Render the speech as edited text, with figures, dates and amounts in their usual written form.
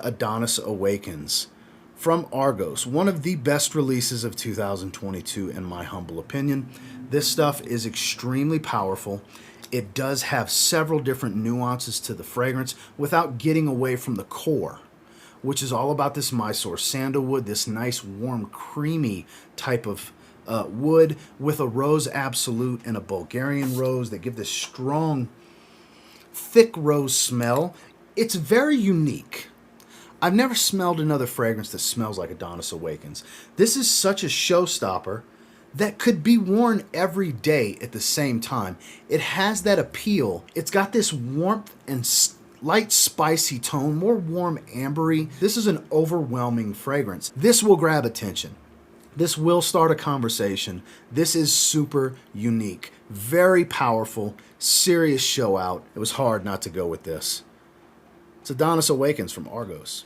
got Adonis Awakens from Argos, one of the best releases of 2022 in my humble opinion. This stuff is extremely powerful. It does have several different nuances to the fragrance without getting away from the core, which is all about this Mysore sandalwood, this nice, warm, creamy type of wood with a rose absolute and a Bulgarian rose that give this strong, thick rose smell. It's very unique. I've never smelled another fragrance that smells like Adonis Awakens. This is such a showstopper that could be worn every day at the same time. It has that appeal. It's got this warmth and light spicy tone, more warm ambery. This is an overwhelming fragrance. This will grab attention. This will start a conversation. This is super unique, very powerful, serious show out. It was hard not to go with this. It's Adonis Awakens from Argos.